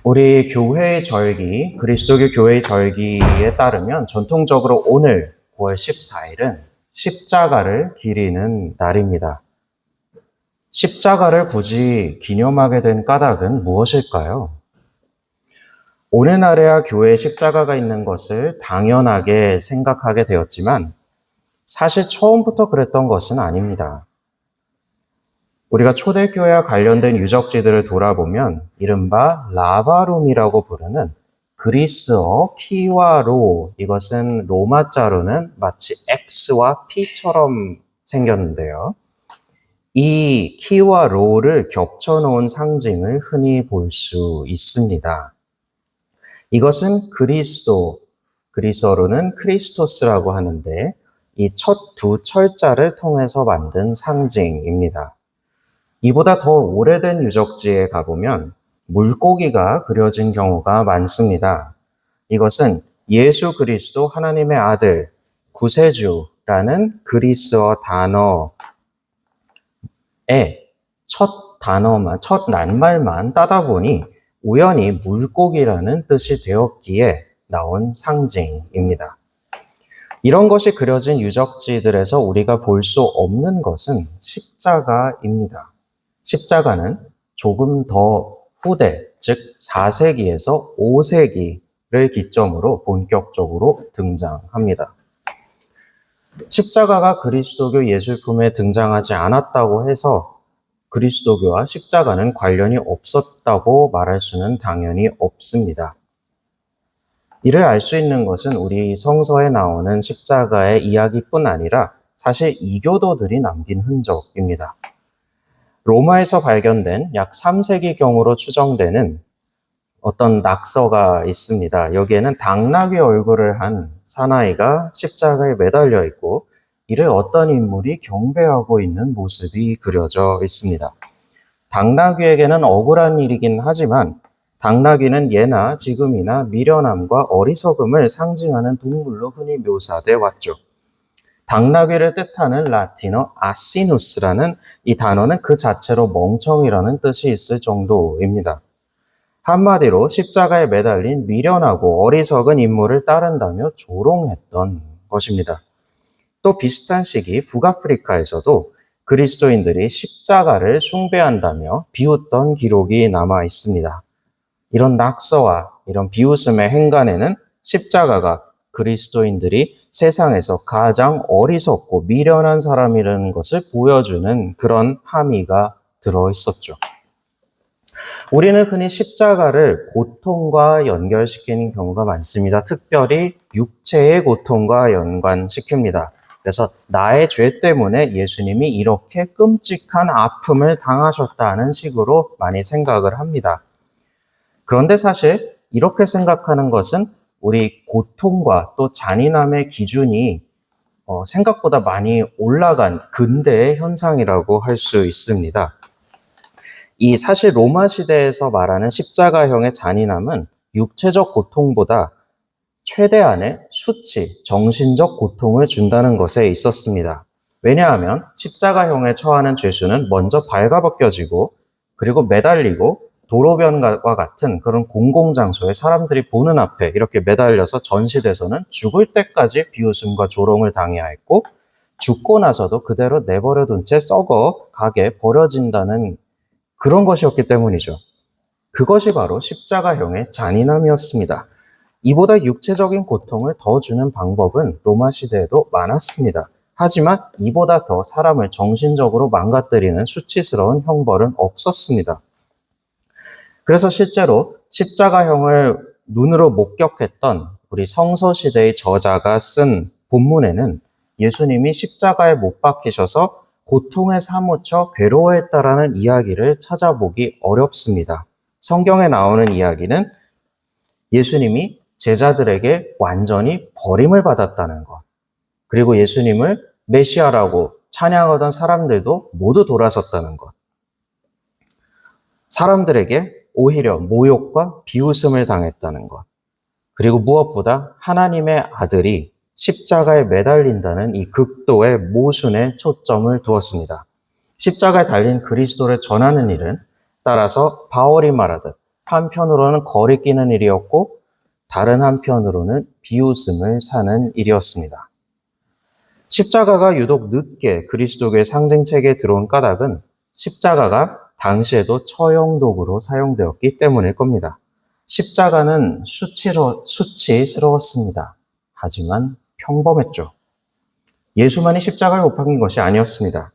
우리 교회의 절기, 그리스도교 교회의 절기에 따르면 전통적으로 오늘 9월 14일은 십자가를 기리는 날입니다. 십자가를 굳이 기념하게 된 까닭은 무엇일까요? 오늘날에야 교회에 십자가가 있는 것을 당연하게 생각하게 되었지만 사실 처음부터 그랬던 것은 아닙니다. 우리가 초대교회와 관련된 유적지들을 돌아보면 이른바 라바룸이라고 부르는 그리스어 피와 로, 이것은 로마 자로는 마치 X와 P처럼 생겼는데요. 이 키와 로를 겹쳐놓은 상징을 흔히 볼 수 있습니다. 이것은 그리스어로는 크리스토스라고 하는데 이 첫 두 철자를 통해서 만든 상징입니다. 이보다 더 오래된 유적지에 가보면 물고기가 그려진 경우가 많습니다. 이것은 예수 그리스도 하나님의 아들, 구세주라는 그리스어 단어의 첫 낱말만 따다 보니 우연히 물고기라는 뜻이 되었기에 나온 상징입니다. 이런 것이 그려진 유적지들에서 우리가 볼 수 없는 것은 십자가입니다. 십자가는 조금 더 후대, 즉 4세기에서 5세기를 기점으로 본격적으로 등장합니다. 십자가가 그리스도교 예술품에 등장하지 않았다고 해서 그리스도교와 십자가는 관련이 없었다고 말할 수는 당연히 없습니다. 이를 알 수 있는 것은 우리 성서에 나오는 십자가의 이야기뿐 아니라 사실 이교도들이 남긴 흔적입니다. 로마에서 발견된 약 3세기경으로 추정되는 어떤 낙서가 있습니다. 여기에는 당나귀 얼굴을 한 사나이가 십자가에 매달려 있고 이를 어떤 인물이 경배하고 있는 모습이 그려져 있습니다. 당나귀에게는 억울한 일이긴 하지만 당나귀는 예나 지금이나 미련함과 어리석음을 상징하는 동물로 흔히 묘사돼 왔죠. 당나귀를 뜻하는 라틴어 아시누스라는 이 단어는 그 자체로 멍청이라는 뜻이 있을 정도입니다. 한마디로 십자가에 매달린 미련하고 어리석은 인물을 따른다며 조롱했던 것입니다. 또 비슷한 시기 북아프리카에서도 그리스도인들이 십자가를 숭배한다며 비웃던 기록이 남아 있습니다. 이런 낙서와 이런 비웃음의 행간에는 십자가가 그리스도인들이 세상에서 가장 어리석고 미련한 사람이라는 것을 보여주는 그런 함의가 들어있었죠. 우리는 흔히 십자가를 고통과 연결시키는 경우가 많습니다. 특별히 육체의 고통과 연관시킵니다. 그래서 나의 죄 때문에 예수님이 이렇게 끔찍한 아픔을 당하셨다는 식으로 많이 생각을 합니다. 그런데 사실 이렇게 생각하는 것은 우리 고통과 또 잔인함의 기준이 생각보다 많이 올라간 근대의 현상이라고 할 수 있습니다. 이 사실 로마 시대에서 말하는 십자가형의 잔인함은 육체적 고통보다 최대한의 수치, 정신적 고통을 준다는 것에 있었습니다. 왜냐하면 십자가형에 처하는 죄수는 먼저 발가벗겨지고 그리고 매달리고 도로변과 같은 그런 공공장소에 사람들이 보는 앞에 이렇게 매달려서 전시돼서는 죽을 때까지 비웃음과 조롱을 당해야 했고 죽고 나서도 그대로 내버려둔 채 썩어가게 버려진다는 그런 것이었기 때문이죠. 그것이 바로 십자가형의 잔인함이었습니다. 이보다 육체적인 고통을 더 주는 방법은 로마 시대에도 많았습니다. 하지만 이보다 더 사람을 정신적으로 망가뜨리는 수치스러운 형벌은 없었습니다. 그래서 실제로 십자가형을 눈으로 목격했던 우리 성서시대의 저자가 쓴 본문에는 예수님이 십자가에 못 박히셔서 고통에 사무쳐 괴로워했다라는 이야기를 찾아보기 어렵습니다. 성경에 나오는 이야기는 예수님이 제자들에게 완전히 버림을 받았다는 것, 그리고 예수님을 메시아라고 찬양하던 사람들도 모두 돌아섰다는 것, 사람들에게 오히려 모욕과 비웃음을 당했다는 것, 그리고 무엇보다 하나님의 아들이 십자가에 매달린다는 이 극도의 모순에 초점을 두었습니다. 십자가에 달린 그리스도를 전하는 일은 따라서 바울이 말하듯 한편으로는 거리끼는 일이었고 다른 한편으로는 비웃음을 사는 일이었습니다. 십자가가 유독 늦게 그리스도교의 상징책에 들어온 까닭은 십자가가 당시에도 처형도구로 사용되었기 때문일 겁니다. 십자가는 수치스러웠습니다. 하지만 평범했죠. 예수만이 십자가에 못 박힌 것이 아니었습니다.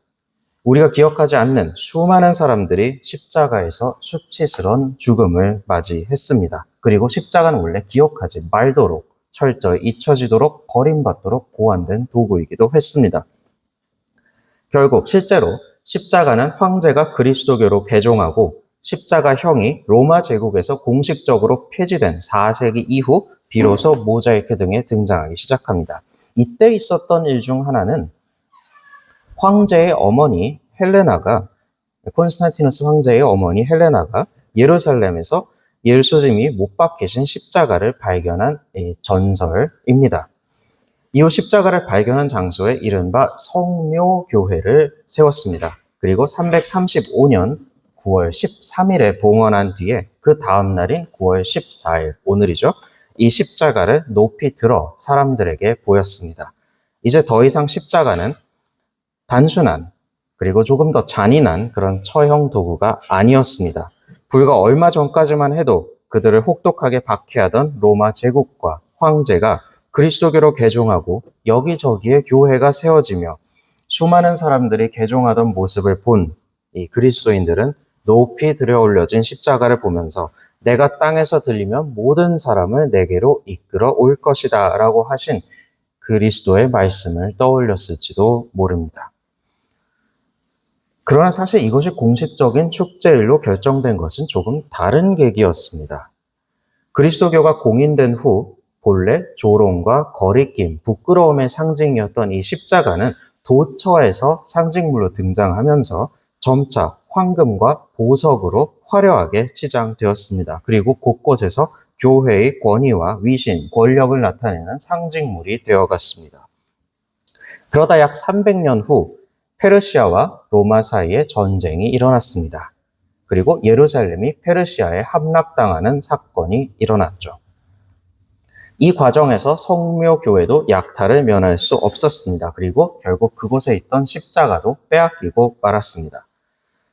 우리가 기억하지 않는 수많은 사람들이 십자가에서 수치스러운 죽음을 맞이했습니다. 그리고 십자가는 원래 기억하지 말도록 철저히 잊혀지도록 버림받도록 고안된 도구이기도 했습니다. 결국 실제로 십자가는 황제가 그리스도교로 개종하고 십자가형이 로마 제국에서 공식적으로 폐지된 4세기 이후 비로소 모자이크 등에 등장하기 시작합니다. 이때 있었던 일 중 하나는 황제의 어머니 헬레나가 콘스탄티누스 황제의 어머니 헬레나가 예루살렘에서 예수님이 못 박히신 십자가를 발견한 전설입니다. 이후 십자가를 발견한 장소에 이른바 성묘교회를 세웠습니다. 그리고 335년 9월 13일에 봉헌한 뒤에 그 다음 날인 9월 14일, 오늘이죠. 이 십자가를 높이 들어 사람들에게 보였습니다. 이제 더 이상 십자가는 단순한 그리고 조금 더 잔인한 그런 처형 도구가 아니었습니다. 불과 얼마 전까지만 해도 그들을 혹독하게 박해하던 로마 제국과 황제가 그리스도교로 개종하고 여기저기에 교회가 세워지며 수많은 사람들이 개종하던 모습을 본 이 그리스도인들은 높이 들여 올려진 십자가를 보면서 내가 땅에서 들리면 모든 사람을 내게로 이끌어 올 것이다 라고 하신 그리스도의 말씀을 떠올렸을지도 모릅니다. 그러나 사실 이것이 공식적인 축제일로 결정된 것은 조금 다른 계기였습니다. 그리스도교가 공인된 후 본래 조롱과 거리낌, 부끄러움의 상징이었던 이 십자가는 도처에서 상징물로 등장하면서 점차 황금과 보석으로 화려하게 치장되었습니다. 그리고 곳곳에서 교회의 권위와 위신, 권력을 나타내는 상징물이 되어갔습니다. 그러다 약 300년 후 페르시아와 로마 사이에 전쟁이 일어났습니다. 그리고 예루살렘이 페르시아에 함락당하는 사건이 일어났죠. 이 과정에서 성묘교회도 약탈을 면할 수 없었습니다. 그리고 결국 그곳에 있던 십자가도 빼앗기고 말았습니다.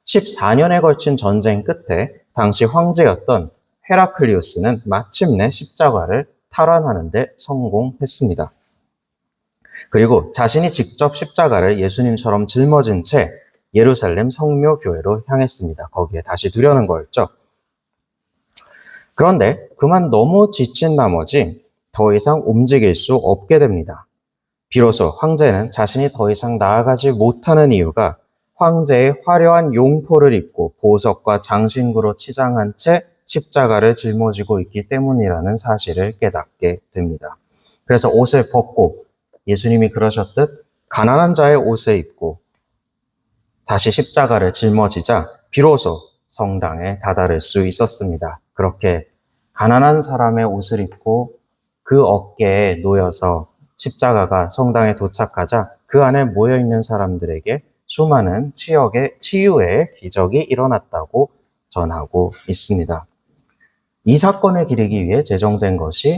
14년에 걸친 전쟁 끝에 당시 황제였던 헤라클리우스는 마침내 십자가를 탈환하는 데 성공했습니다. 그리고 자신이 직접 십자가를 예수님처럼 짊어진 채 예루살렘 성묘교회로 향했습니다. 거기에 다시 두려는 거였죠. 그런데 그만 너무 지친 나머지 더 이상 움직일 수 없게 됩니다. 비로소 황제는 자신이 더 이상 나아가지 못하는 이유가 황제의 화려한 용포를 입고 보석과 장신구로 치장한 채 십자가를 짊어지고 있기 때문이라는 사실을 깨닫게 됩니다. 그래서 옷을 벗고 예수님이 그러셨듯 가난한 자의 옷을 입고 다시 십자가를 짊어지자 비로소 성당에 다다를 수 있었습니다. 그렇게 가난한 사람의 옷을 입고 그 어깨에 놓여서 십자가가 성당에 도착하자 그 안에 모여있는 사람들에게 수많은 치유의 기적이 일어났다고 전하고 있습니다. 이 사건을 기리기 위해 제정된 것이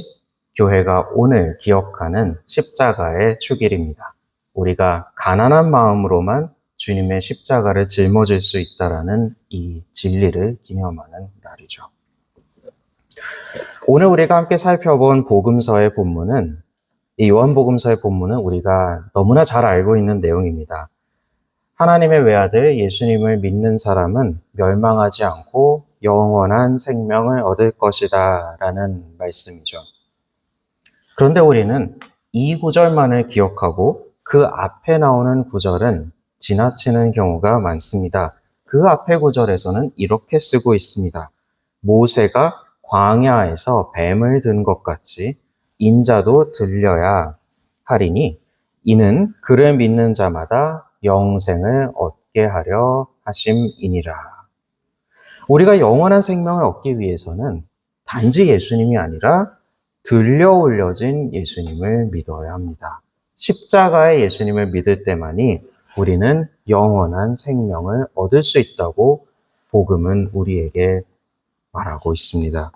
교회가 오늘 기억하는 십자가의 축일입니다. 우리가 가난한 마음으로만 주님의 십자가를 짊어질 수 있다라는 이 진리를 기념하는 날이죠. 오늘 우리가 함께 살펴본 복음서의 본문은 이 요한복음서의 본문은 우리가 너무나 잘 알고 있는 내용입니다. 하나님의 외아들 예수님을 믿는 사람은 멸망하지 않고 영원한 생명을 얻을 것이다 라는 말씀이죠. 그런데 우리는 이 구절만을 기억하고 그 앞에 나오는 구절은 지나치는 경우가 많습니다. 그 앞에 구절에서는 이렇게 쓰고 있습니다. 모세가 광야에서 뱀을 든 것 같이 인자도 들려야 하리니 이는 그를 믿는 자마다 영생을 얻게 하려 하심이니라. 우리가 영원한 생명을 얻기 위해서는 단지 예수님이 아니라 들려 올려진 예수님을 믿어야 합니다. 십자가의 예수님을 믿을 때만이 우리는 영원한 생명을 얻을 수 있다고 복음은 우리에게 말하고 있습니다.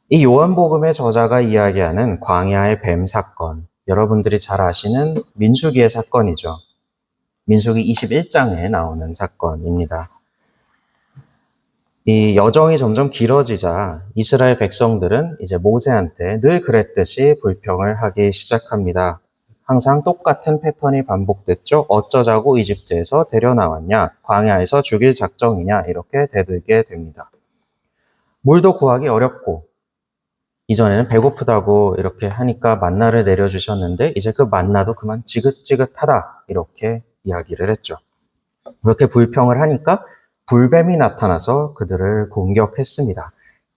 이 요한복음의 저자가 이야기하는 광야의 뱀 사건, 여러분들이 잘 아시는 민수기의 사건이죠. 민수기 21장에 나오는 사건입니다. 이 여정이 점점 길어지자 이스라엘 백성들은 이제 모세한테 늘 그랬듯이 불평을 하기 시작합니다. 항상 똑같은 패턴이 반복됐죠. 어쩌자고 이집트에서 데려나왔냐, 광야에서 죽일 작정이냐, 이렇게 대들게 됩니다. 물도 구하기 어렵고, 이전에는 배고프다고 이렇게 하니까 만나를 내려주셨는데 이제 그 만나도 그만 지긋지긋하다, 이렇게 이야기를 했죠. 그렇게 불평을 하니까 불뱀이 나타나서 그들을 공격했습니다.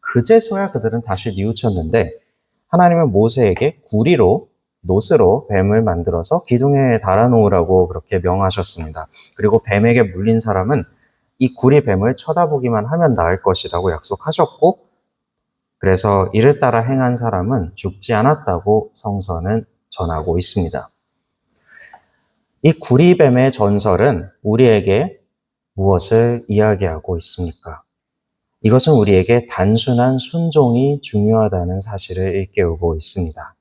그제서야 그들은 다시 뉘우쳤는데 하나님은 모세에게 구리로, 노스로 뱀을 만들어서 기둥에 달아놓으라고 그렇게 명하셨습니다. 그리고 뱀에게 물린 사람은 이 구리 뱀을 쳐다보기만 하면 나을 것이라고 약속하셨고, 그래서 이를 따라 행한 사람은 죽지 않았다고 성서는 전하고 있습니다. 이 구리뱀의 전설은 우리에게 무엇을 이야기하고 있습니까? 이것은 우리에게 단순한 순종이 중요하다는 사실을 일깨우고 있습니다.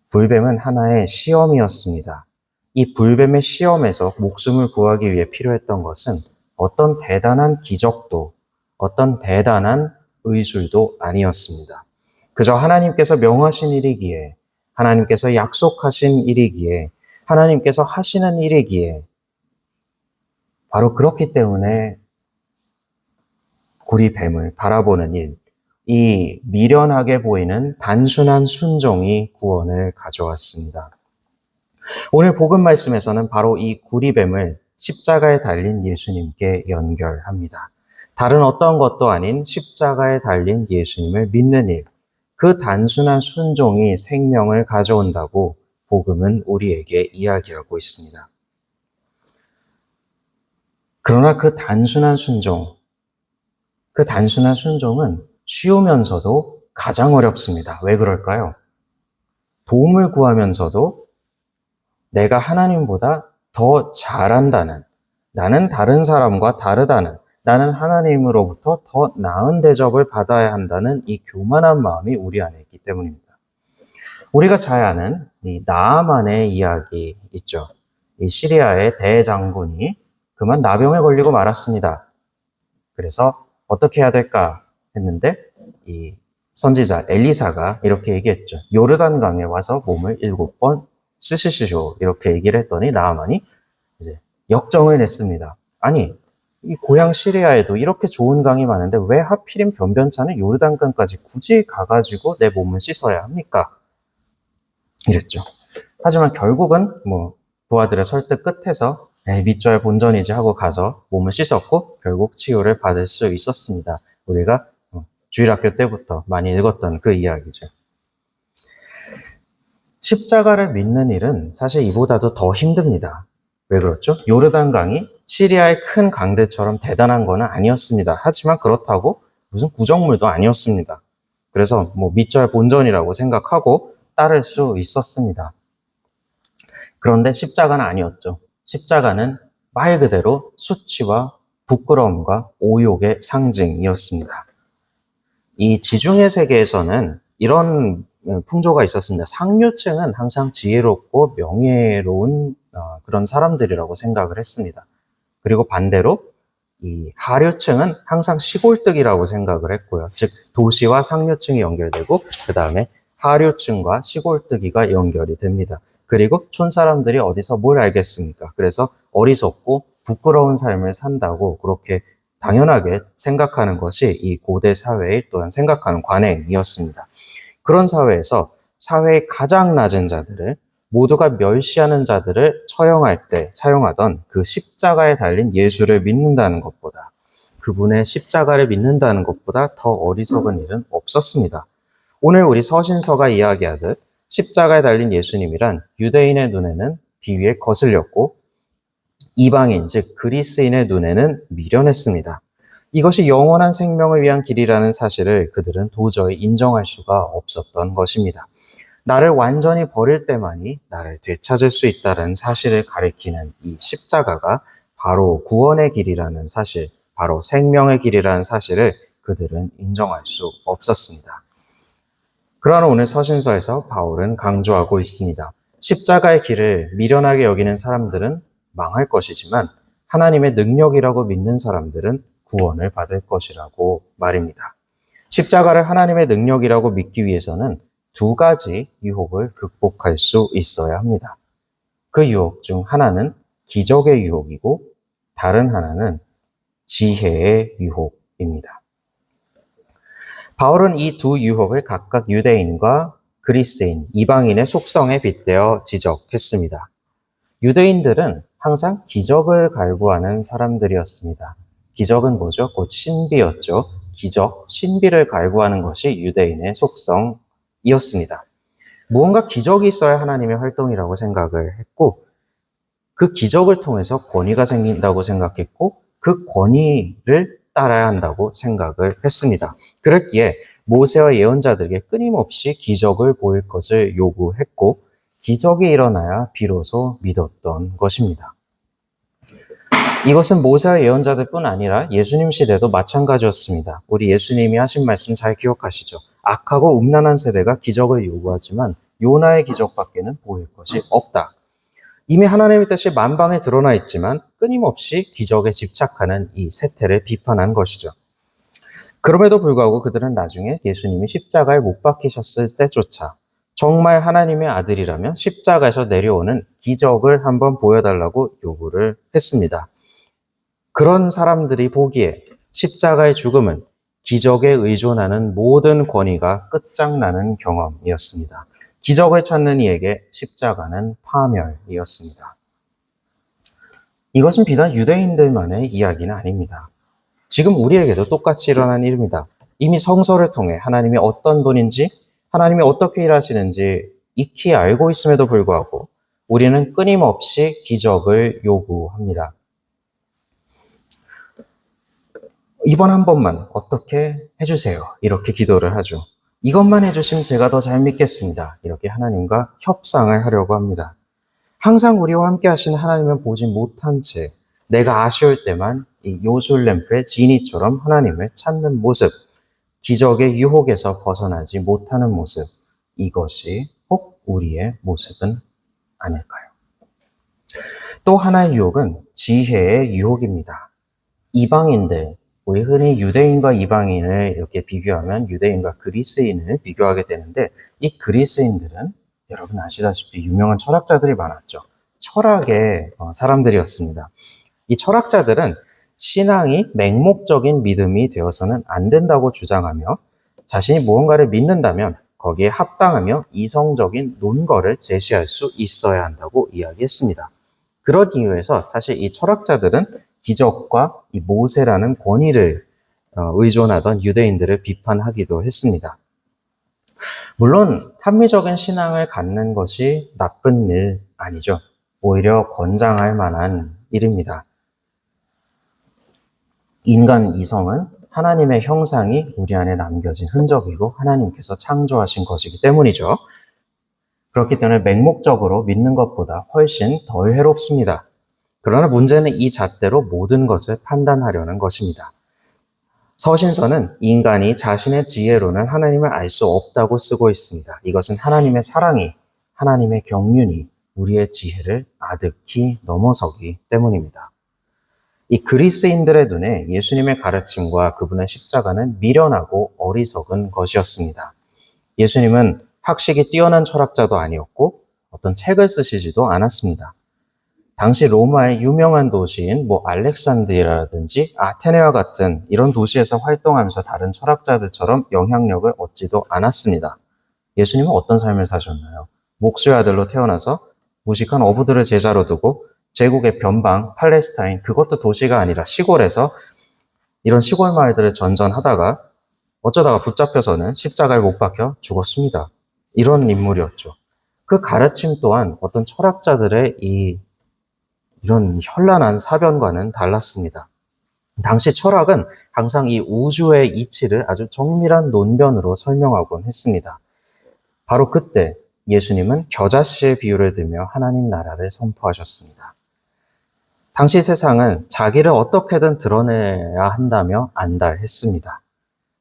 불뱀은 하나의 시험이었습니다. 이 불뱀의 시험에서 목숨을 구하기 위해 필요했던 것은 어떤 대단한 기적도, 어떤 대단한 의술도 아니었습니다. 그저 하나님께서 명하신 일이기에, 하나님께서 약속하신 일이기에, 하나님께서 하시는 일이기에, 바로 그렇기 때문에 구리뱀을 바라보는 일, 이 미련하게 보이는 단순한 순종이 구원을 가져왔습니다. 오늘 복음 말씀에서는 바로 이 구리뱀을 십자가에 달린 예수님께 연결합니다. 다른 어떤 것도 아닌 십자가에 달린 예수님을 믿는 일, 그 단순한 순종이 생명을 가져온다고 복음은 우리에게 이야기하고 있습니다. 그러나 그 단순한 순종은 쉬우면서도 가장 어렵습니다. 왜 그럴까요? 도움을 구하면서도 내가 하나님보다 더 잘한다는, 나는 다른 사람과 다르다는, 나는 하나님으로부터 더 나은 대접을 받아야 한다는 이 교만한 마음이 우리 안에 있기 때문입니다. 우리가 잘 아는 이 나아만의 이야기 있죠. 이 시리아의 대장군이 그만 나병에 걸리고 말았습니다. 그래서 어떻게 해야 될까 했는데 이 선지자 엘리사가 이렇게 얘기했죠. 요르단강에 와서 몸을 7번 씻으시오. 이렇게 얘기를 했더니 나아만이 이제 역정을 냈습니다. 아니, 이 고향 시리아에도 이렇게 좋은 강이 많은데 왜 하필이면 변변찮은 요르단강까지 굳이 가가지고 내 몸을 씻어야 합니까? 이랬죠. 하지만 결국은 부하들의 설득 끝에서 밑져야 본전이지 하고 가서 몸을 씻었고 결국 치유를 받을 수 있었습니다. 우리가 주일학교 때부터 많이 읽었던 그 이야기죠. 십자가를 믿는 일은 사실 이보다도 더 힘듭니다. 왜 그렇죠? 요르단강이 시리아의 큰 강대처럼 대단한 건 아니었습니다. 하지만 그렇다고 무슨 구정물도 아니었습니다. 그래서 밑져야 본전이라고 생각하고 따를 수 있었습니다. 그런데 십자가는 아니었죠. 십자가는 말 그대로 수치와 부끄러움과 오욕의 상징이었습니다. 이 지중해 세계에서는 이런 풍조가 있었습니다. 상류층은 항상 지혜롭고 명예로운 그런 사람들이라고 생각을 했습니다. 그리고 반대로 이 하류층은 항상 시골뜨기라고 생각을 했고요. 즉 도시와 상류층이 연결되고 그 다음에 하류층과 시골뜨기가 연결이 됩니다. 그리고 촌사람들이 어디서 뭘 알겠습니까? 그래서 어리석고 부끄러운 삶을 산다고 그렇게 당연하게 생각하는 것이 이 고대 사회의 또한 생각하는 관행이었습니다. 그런 사회에서 사회의 가장 낮은 자들을, 모두가 멸시하는 자들을 처형할 때 사용하던 그 십자가에 달린 예수를 믿는다는 것보다, 그분의 십자가를 믿는다는 것보다 더 어리석은 일은 없었습니다. 오늘 우리 서신서가 이야기하듯 십자가에 달린 예수님이란 유대인의 눈에는 비위에 거슬렸고 이방인, 즉 그리스인의 눈에는 미련했습니다. 이것이 영원한 생명을 위한 길이라는 사실을 그들은 도저히 인정할 수가 없었던 것입니다. 나를 완전히 버릴 때만이 나를 되찾을 수 있다는 사실을 가리키는 이 십자가가 바로 구원의 길이라는 사실, 바로 생명의 길이라는 사실을 그들은 인정할 수 없었습니다. 그러나 오늘 서신서에서 바울은 강조하고 있습니다. 십자가의 길을 미련하게 여기는 사람들은 망할 것이지만 하나님의 능력이라고 믿는 사람들은 구원을 받을 것이라고 말입니다. 십자가를 하나님의 능력이라고 믿기 위해서는 두 가지 유혹을 극복할 수 있어야 합니다. 그 유혹 중 하나는 기적의 유혹이고 다른 하나는 지혜의 유혹입니다. 바울은 이 두 유혹을 각각 유대인과 그리스인, 이방인의 속성에 빗대어 지적했습니다. 유대인들은 항상 기적을 갈구하는 사람들이었습니다. 기적은 뭐죠? 곧 신비였죠. 기적, 신비를 갈구하는 것이 유대인의 속성이었습니다. 무언가 기적이 있어야 하나님의 활동이라고 생각을 했고, 그 기적을 통해서 권위가 생긴다고 생각했고, 그 권위를 따라야 한다고 생각을 했습니다. 그랬기에 모세와 예언자들에게 끊임없이 기적을 보일 것을 요구했고, 기적이 일어나야 비로소 믿었던 것입니다. 이것은 모세와 예언자들뿐 아니라 예수님 시대도 마찬가지였습니다. 우리 예수님이 하신 말씀 잘 기억하시죠? 악하고 음란한 세대가 기적을 요구하지만 요나의 기적밖에는 보일 것이 없다. 이미 하나님의 뜻이 만방에 드러나 있지만 끊임없이 기적에 집착하는 이 세태를 비판한 것이죠. 그럼에도 불구하고 그들은 나중에 예수님이 십자가에 못 박히셨을 때조차 정말 하나님의 아들이라면 십자가에서 내려오는 기적을 한번 보여달라고 요구를 했습니다. 그런 사람들이 보기에 십자가의 죽음은 기적에 의존하는 모든 권위가 끝장나는 경험이었습니다. 기적을 찾는 이에게 십자가는 파멸이었습니다. 이것은 비단 유대인들만의 이야기는 아닙니다. 지금 우리에게도 똑같이 일어난 일입니다. 이미 성서를 통해 하나님이 어떤 분인지, 하나님이 어떻게 일하시는지 익히 알고 있음에도 불구하고 우리는 끊임없이 기적을 요구합니다. 이번 한 번만 어떻게 해주세요. 이렇게 기도를 하죠. 이것만 해주시면 제가 더 잘 믿겠습니다. 이렇게 하나님과 협상을 하려고 합니다. 항상 우리와 함께 하시는 하나님을 보지 못한 채 내가 아쉬울 때만 이 요술램프의 지니처럼 하나님을 찾는 모습, 기적의 유혹에서 벗어나지 못하는 모습, 이것이 혹 우리의 모습은 아닐까요? 또 하나의 유혹은 지혜의 유혹입니다. 이방인들, 우리 흔히 유대인과 이방인을 이렇게 비교하면 유대인과 그리스인을 비교하게 되는데 이 그리스인들은 여러분 아시다시피 유명한 철학자들이 많았죠. 철학의 사람들이었습니다. 이 철학자들은 신앙이 맹목적인 믿음이 되어서는 안 된다고 주장하며 자신이 무언가를 믿는다면 거기에 합당하며 이성적인 논거를 제시할 수 있어야 한다고 이야기했습니다. 그런 이유에서 사실 이 철학자들은 기적과 이 모세라는 권위를 의존하던 유대인들을 비판하기도 했습니다. 물론 합리적인 신앙을 갖는 것이 나쁜 일 아니죠. 오히려 권장할 만한 일입니다. 인간 이성은 하나님의 형상이 우리 안에 남겨진 흔적이고 하나님께서 창조하신 것이기 때문이죠. 그렇기 때문에 맹목적으로 믿는 것보다 훨씬 덜 해롭습니다. 그러나 문제는 이 잣대로 모든 것을 판단하려는 것입니다. 서신서는 인간이 자신의 지혜로는 하나님을 알 수 없다고 쓰고 있습니다. 이것은 하나님의 사랑이, 하나님의 경륜이 우리의 지혜를 아득히 넘어서기 때문입니다. 이 그리스인들의 눈에 예수님의 가르침과 그분의 십자가는 미련하고 어리석은 것이었습니다. 예수님은 학식이 뛰어난 철학자도 아니었고 어떤 책을 쓰시지도 않았습니다. 당시 로마의 유명한 도시인 알렉산드리아라든지 아테네와 같은 이런 도시에서 활동하면서 다른 철학자들처럼 영향력을 얻지도 않았습니다. 예수님은 어떤 삶을 사셨나요? 목수의 아들로 태어나서 무식한 어부들을 제자로 두고 제국의 변방, 팔레스타인, 그것도 도시가 아니라 시골에서 이런 시골 마을들을 전전하다가 어쩌다가 붙잡혀서는 십자가에 못 박혀 죽었습니다. 이런 인물이었죠. 그 가르침 또한 어떤 철학자들의 이런 현란한 사변과는 달랐습니다. 당시 철학은 항상 이 우주의 이치를 아주 정밀한 논변으로 설명하곤 했습니다. 바로 그때 예수님은 겨자씨의 비유를 들며 하나님 나라를 선포하셨습니다. 당시 세상은 자기를 어떻게든 드러내야 한다며 안달했습니다.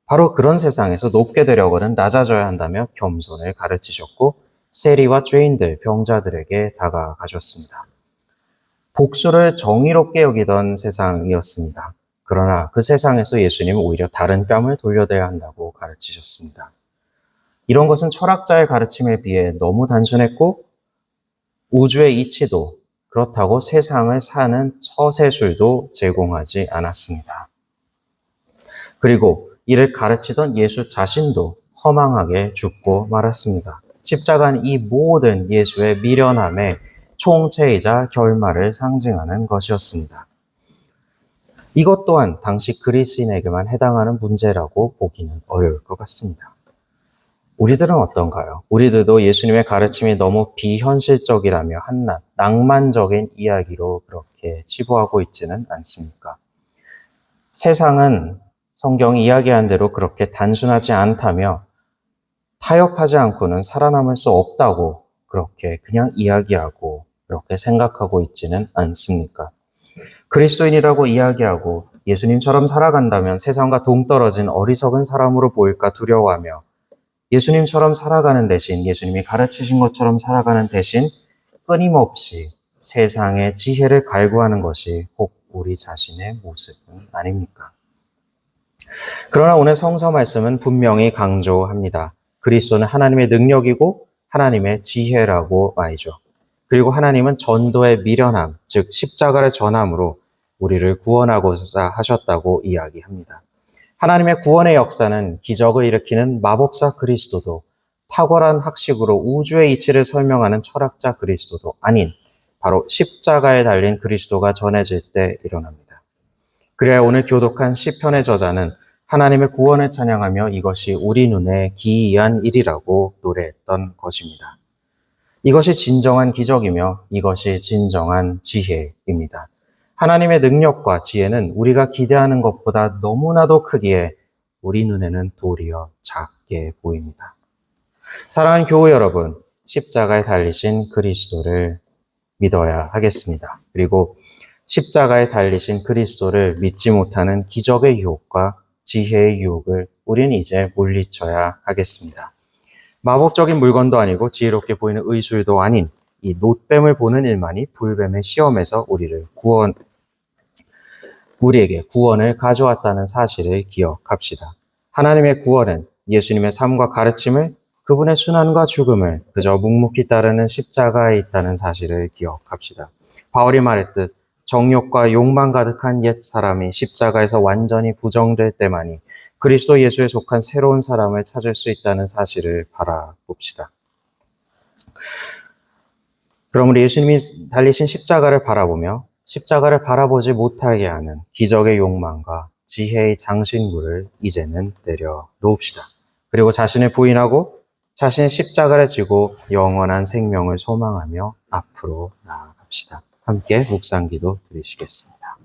바로 그런 세상에서 높게 되려거든 낮아져야 한다며 겸손을 가르치셨고 세리와 죄인들, 병자들에게 다가가셨습니다. 복수를 정의롭게 여기던 세상이었습니다. 그러나 그 세상에서 예수님은 오히려 다른 뺨을 돌려대야 한다고 가르치셨습니다. 이런 것은 철학자의 가르침에 비해 너무 단순했고 우주의 이치도 그렇다고 세상을 사는 처세술도 제공하지 않았습니다. 그리고 이를 가르치던 예수 자신도 허망하게 죽고 말았습니다. 십자가는 이 모든 예수의 미련함의 총체이자 결말을 상징하는 것이었습니다. 이것 또한 당시 그리스인에게만 해당하는 문제라고 보기는 어려울 것 같습니다. 우리들은 어떤가요? 우리들도 예수님의 가르침이 너무 비현실적이라며 한낱 낭만적인 이야기로 그렇게 치부하고 있지는 않습니까? 세상은 성경이 이야기한 대로 그렇게 단순하지 않다며 타협하지 않고는 살아남을 수 없다고 그렇게 그냥 이야기하고 그렇게 생각하고 있지는 않습니까? 그리스도인이라고 이야기하고 예수님처럼 살아간다면 세상과 동떨어진 어리석은 사람으로 보일까 두려워하며 예수님처럼 살아가는 대신 예수님이 가르치신 것처럼 살아가는 대신 끊임없이 세상의 지혜를 갈구하는 것이 혹 우리 자신의 모습은 아닙니까? 그러나 오늘 성서 말씀은 분명히 강조합니다. 그리스도는 하나님의 능력이고 하나님의 지혜라고 말이죠. 그리고 하나님은 전도의 미련함, 즉 십자가를 전함으로 우리를 구원하고자 하셨다고 이야기합니다. 하나님의 구원의 역사는 기적을 일으키는 마법사 그리스도도 탁월한 학식으로 우주의 이치를 설명하는 철학자 그리스도도 아닌 바로 십자가에 달린 그리스도가 전해질 때 일어납니다. 그래야 오늘 교독한 시편의 저자는 하나님의 구원을 찬양하며 이것이 우리 눈에 기이한 일이라고 노래했던 것입니다. 이것이 진정한 기적이며 이것이 진정한 지혜입니다. 하나님의 능력과 지혜는 우리가 기대하는 것보다 너무나도 크기에 우리 눈에는 도리어 작게 보입니다. 사랑하는 교우 여러분, 십자가에 달리신 그리스도를 믿어야 하겠습니다. 그리고 십자가에 달리신 그리스도를 믿지 못하는 기적의 유혹과 지혜의 유혹을 우리는 이제 물리쳐야 하겠습니다. 마법적인 물건도 아니고 지혜롭게 보이는 의술도 아닌 이 놋뱀을 보는 일만이 불뱀의 시험에서 우리에게 구원을 가져왔다는 사실을 기억합시다. 하나님의 구원은 예수님의 삶과 가르침을 그분의 순환과 죽음을 그저 묵묵히 따르는 십자가에 있다는 사실을 기억합시다. 바울이 말했듯 정욕과 욕망 가득한 옛 사람이 십자가에서 완전히 부정될 때만이 그리스도 예수에 속한 새로운 사람을 찾을 수 있다는 사실을 바라봅시다. 그럼 우리 예수님이 달리신 십자가를 바라보며 십자가를 바라보지 못하게 하는 기적의 욕망과 지혜의 장신구를 이제는 내려놓읍시다. 그리고 자신을 부인하고 자신의 십자가를 지고 영원한 생명을 소망하며 앞으로 나아갑시다. 함께 묵상기도 드리시겠습니다.